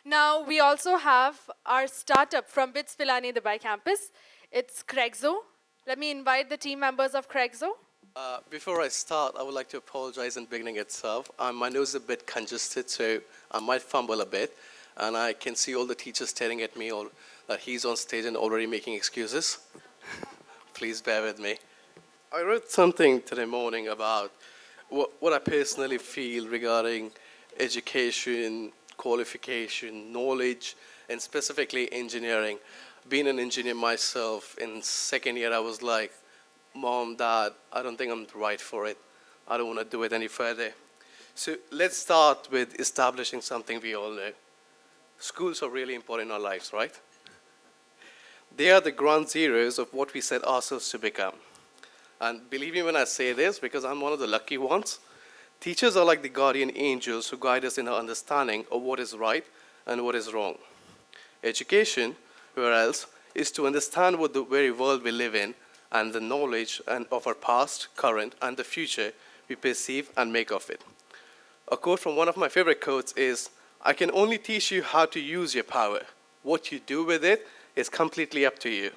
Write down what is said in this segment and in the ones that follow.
Now, we also have our startup from BITS Pilani Dubai campus. It's Craigzo. Let me invite the team members of Craigzo. Before I start, I would like to apologize in the beginning itself. My nose is a bit congested, so I might fumble a bit. And I can see all the teachers staring at me, or that he's on stage and already making excuses. Please bear with me. I wrote something today morning about what I personally feel regarding education, qualification, knowledge, and specifically engineering. Being an engineer myself, in second year I was like, Mom, Dad, I don't think I'm right for it. I don't want to do it any further. So let's start with establishing something we all know. Schools are really important in our lives, right? They are the ground zeros of what we set ourselves to become. And believe me when I say this, because I'm one of the lucky ones, teachers are like the guardian angels who guide us in our understanding of what is right and what is wrong. Education, whereas, is to understand what the very world we live in and the knowledge of our past, current, and the future we perceive and make of it. A quote from one of my favorite quotes is, I can only teach you how to use your power. What you do with it is completely up to you.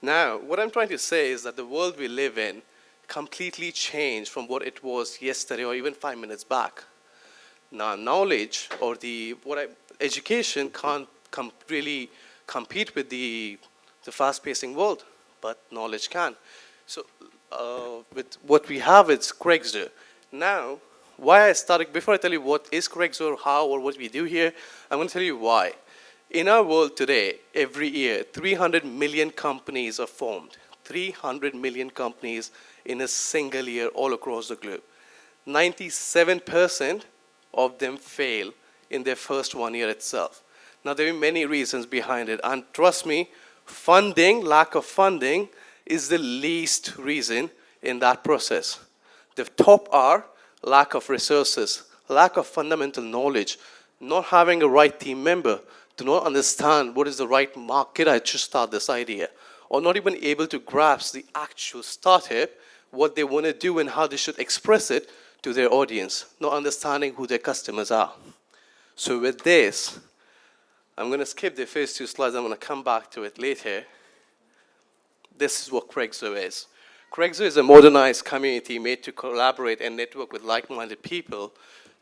Now, what I'm trying to say is that the world we live in completely changed from what it was yesterday or even 5 minutes back. Now, knowledge or education can't really compete with the fast-pacing world, but knowledge can. So, with what we have, it's Craigslist. Now, why I started, before I tell you what is Craigslist or how or what we do here, I'm going to tell you why. In our world today, every year, 300 million companies are formed. 300 million companies in a single year all across the globe. 97% of them fail in their first 1 year itself. Now, there are many reasons behind it. And trust me, lack of funding, is the least reason in that process. The top are lack of resources, lack of fundamental knowledge, not having a right team member, to not understand what is the right market I should start this idea, or not even able to grasp the actual startup, what they want to do and how they should express it to their audience, not understanding who their customers are. So with this, I'm going to skip the first two slides. I'm going to come back to it later. This is what Craigslist is. Craigslist is a modernized community made to collaborate and network with like-minded people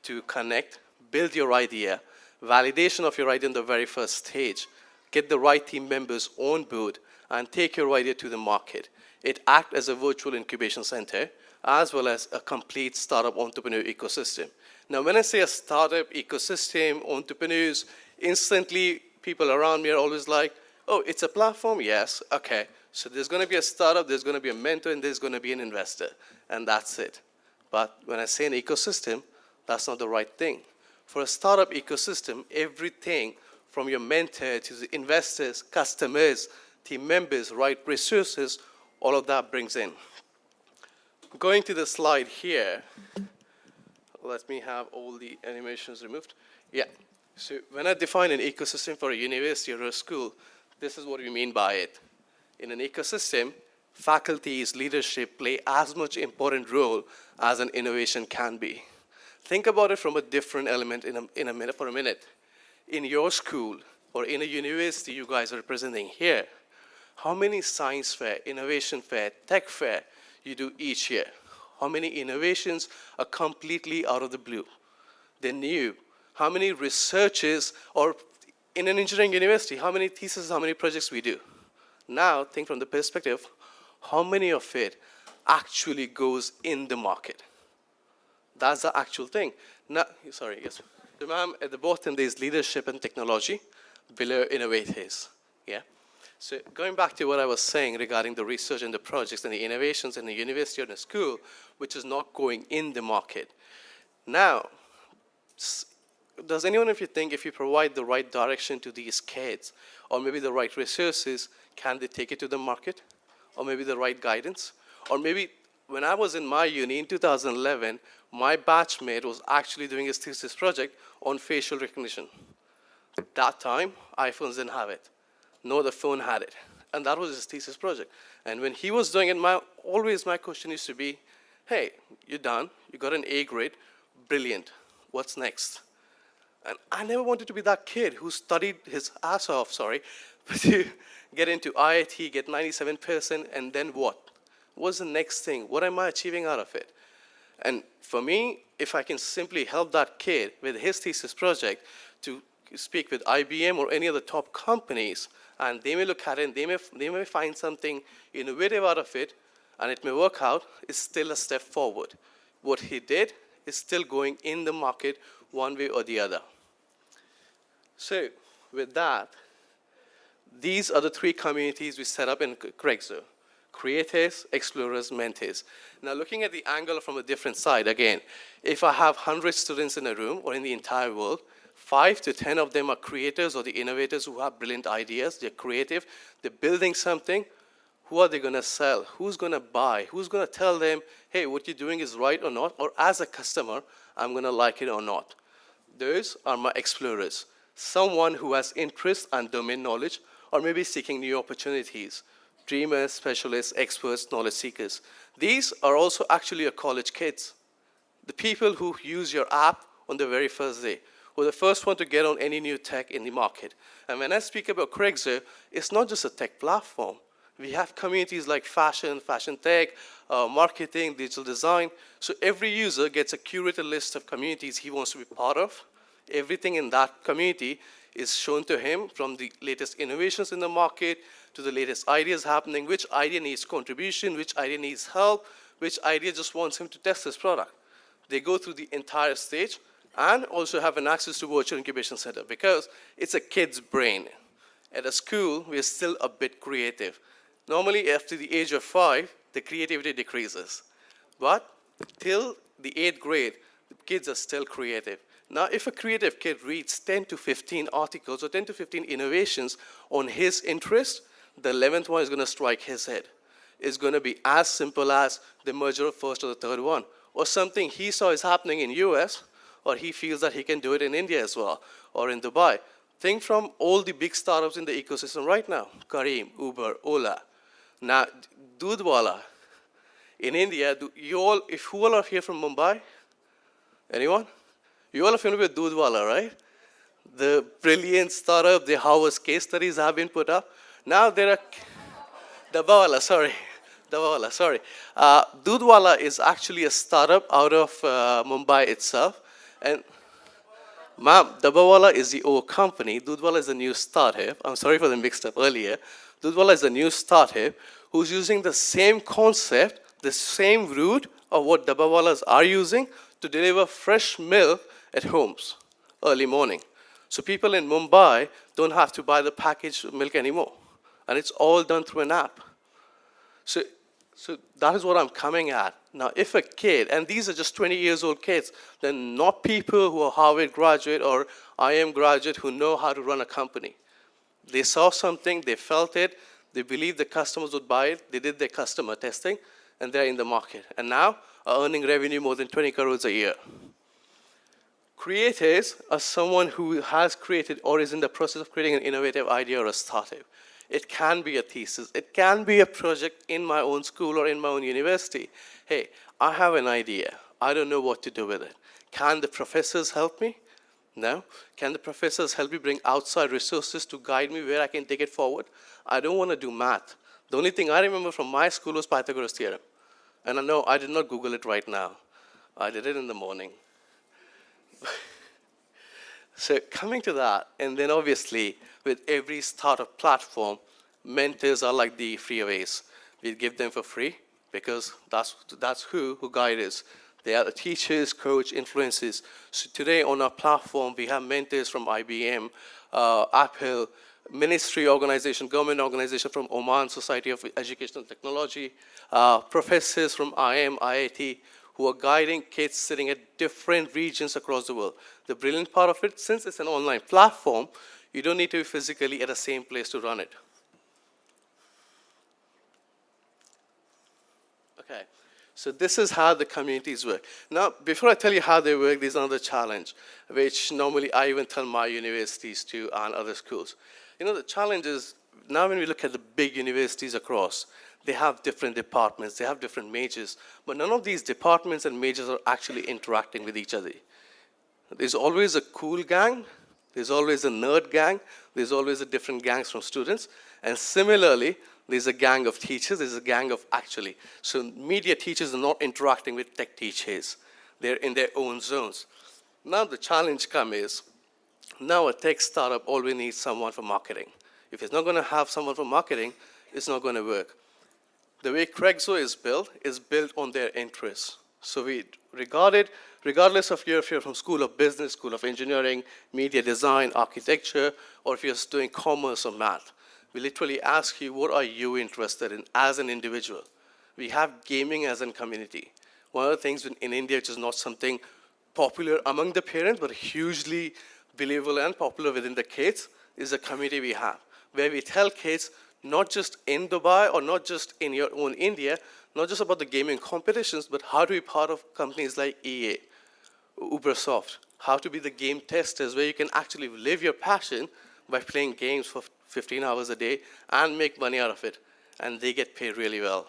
to connect, build your idea, validation of your idea in the very first stage, get the right team members on board, and take your idea to the market. It acts as a virtual incubation center, as well as a complete startup entrepreneur ecosystem. Now, when I say a startup ecosystem, entrepreneurs, instantly people around me are always like, oh, it's a platform? Yes, okay. So there's going to be a startup, there's going to be a mentor, and there's going to be an investor, and that's it. But when I say an ecosystem, that's not the right thing. For a startup ecosystem, everything from your mentor to the investors, customers, team members, right resources, all of that brings in. Going to the slide here, let me have all the animations removed. Yeah, so when I define an ecosystem for a university or a school, this is what we mean by it. In an ecosystem, faculties, leadership play as much important role as an innovation can be. Think about it from a different element for a minute. In your school or in a university you guys are representing here, how many science fair, innovation fair, tech fair you do each year? How many innovations are completely out of the blue? They're new. How many researches, or in an engineering university, how many theses, how many projects we do? Now, think from the perspective, how many of it actually goes in the market? That's the actual thing. Now, sorry, yes. So, ma'am, at the bottom, there's leadership and technology. Below, innovators. Yeah? So going back to what I was saying regarding the research and the projects and the innovations in the university or in the school, which is not going in the market. Now, does anyone of you think if you provide the right direction to these kids, or maybe the right resources, can they take it to the market? Or maybe the right guidance? Or maybe when I was in my uni in 2011, my batchmate was actually doing his thesis project on facial recognition. At that time, iPhones didn't have it. No other phone had it. And that was his thesis project. And when he was doing it, always my question used to be, hey, you're done. You got an A grade. Brilliant. What's next? And I never wanted to be that kid who studied his ass off, to get into IIT, get 97%, and then what? What's the next thing? What am I achieving out of it? And for me, if I can simply help that kid with his thesis project to speak with IBM or any other top companies, and they may look at it and they may find something innovative out of it, and it may work out, it's still a step forward. What he did is still going in the market one way or the other. So with that, these are the three communities we set up in Craigso: creators, explorers, mentors. Now looking at the angle from a different side, again, if I have 100 students in a room or in the entire world, 5 to 10 of them are creators or the innovators who have brilliant ideas, they're creative, they're building something. Who are they going to sell? Who's going to buy? Who's going to tell them, hey, what you're doing is right or not? Or as a customer, I'm going to like it or not? Those are my explorers. Someone who has interest and domain knowledge, or maybe seeking new opportunities. Dreamers, specialists, experts, knowledge seekers. These are also actually your college kids. The people who use your app on the very first day, who are the first one to get on any new tech in the market. And when I speak about Craigso, it's not just a tech platform. We have communities like fashion, fashion tech, marketing, digital design. So every user gets a curated list of communities he wants to be part of. Everything in that community is shown to him, from the latest innovations in the market to the latest ideas happening, which idea needs contribution, which idea needs help, which idea just wants him to test his product. They go through the entire stage and also have an access to virtual incubation center because it's a kid's brain. At a school, we're still a bit creative. Normally, after the age of 5, the creativity decreases. But till the 8th grade, the kids are still creative. Now, if a creative kid reads 10 to 15 articles or 10 to 15 innovations on his interest, the 11th one is going to strike his head. It's going to be as simple as the merger of first or the third one, or something he saw is happening in US, or he feels that he can do it in India as well, or in Dubai. Think from all the big startups in the ecosystem right now: Careem, Uber, Ola. Now, Dudwala, in India, who all are here from Mumbai? Anyone? You all are familiar with Dudwala, right? The brilliant startup, the Harvard case studies have been put up. Now there are, Dabawala, sorry. Dudwala is actually a startup out of Mumbai itself. And ma'am, Dabawala is the old company. Dudwala is a new startup. I'm sorry for the mixed up earlier. Dudwala is a new startup who's using the same concept, the same route of what Dabawalas are using to deliver fresh milk at homes early morning. So people in Mumbai don't have to buy the packaged milk anymore. And it's all done through an app. So that is what I'm coming at. Now, if a kid, and these are just 20 years old kids, they're not people who are Harvard graduate or IM graduate who know how to run a company. They saw something, they felt it, they believed the customers would buy it, they did their customer testing, and they're in the market. And now are earning revenue more than 20 crores a year. Creators are someone who has created or is in the process of creating an innovative idea or a startup. It can be a thesis. It can be a project in my own school or in my own university. Hey, I have an idea. I don't know what to do with it. Can the professors help me? No. Can the professors help me bring outside resources to guide me where I can take it forward? I don't want to do math. The only thing I remember from my school was Pythagoras theorem. And I know I did not Google it right now. I did it in the morning. So coming to that, and then obviously with every startup platform, mentors are like the freeways. We give them for free because that's who guide us. They are the teachers, coach, influencers. So today on our platform, we have mentors from IBM, Apple, ministry organization, government organization from Oman Society of Educational Technology, professors from IM, IIT, who are guiding kids sitting at different regions across the world. The brilliant part of it, since it's an online platform, you don't need to be physically at the same place to run it. Okay, so this is how the communities work. Now, before I tell you how they work, there's another challenge, which normally I even tell my universities to and other schools. You know, the challenge is, now when we look at the big universities across, they have different departments, they have different majors, but none of these departments and majors are actually interacting with each other. There's always a cool gang, there's always a nerd gang, there's always a different gangs from students, and similarly, there's a gang of teachers, there's a gang of actually. So media teachers are not interacting with tech teachers. They're in their own zones. Now the challenge comes is, now a tech startup always needs someone for marketing. If it's not going to have someone for marketing, it's not going to work. The way Craigso is built on their interests. So we regard it, regardless of if you're from School of Business, School of Engineering, Media Design, Architecture, or if you're doing commerce or math, we literally ask you, what are you interested in as an individual? We have gaming as a community. One of the things in India, which is not something popular among the parents, but hugely believable and popular within the kids, is a community we have, where we tell kids, not just in Dubai or not just in your own India, not just about the gaming competitions, but how to be part of companies like EA, Ubersoft, how to be the game testers, where you can actually live your passion by playing games for 15 hours a day and make money out of it. And they get paid really well.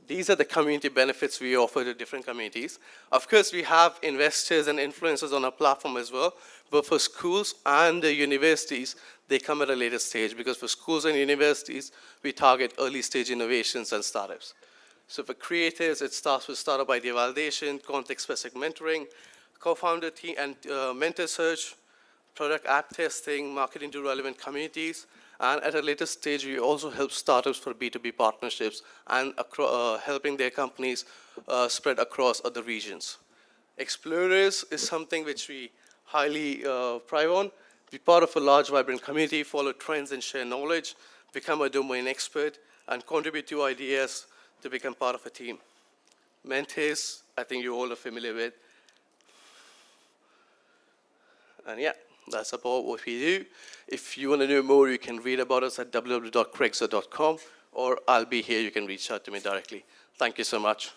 These are the community benefits we offer to different communities. Of course, we have investors and influencers on our platform as well, but for schools and the universities, they come at a later stage, because for schools and universities, we target early stage innovations and startups. So for creators, it starts with startup idea validation, context-specific mentoring, co-founder team and mentor search, product app testing, marketing to relevant communities, and at a later stage, we also help startups for B2B partnerships and helping their companies spread across other regions. Explorers is something which we highly pride on. Be part of a large, vibrant community, follow trends and share knowledge, become a domain expert, and contribute to ideas to become part of a team. Mentors, I think you all are familiar with. And yeah, that's about what we do. If you want to know more, you can read about us at www.craigso.com, or I'll be here. You can reach out to me directly. Thank you so much.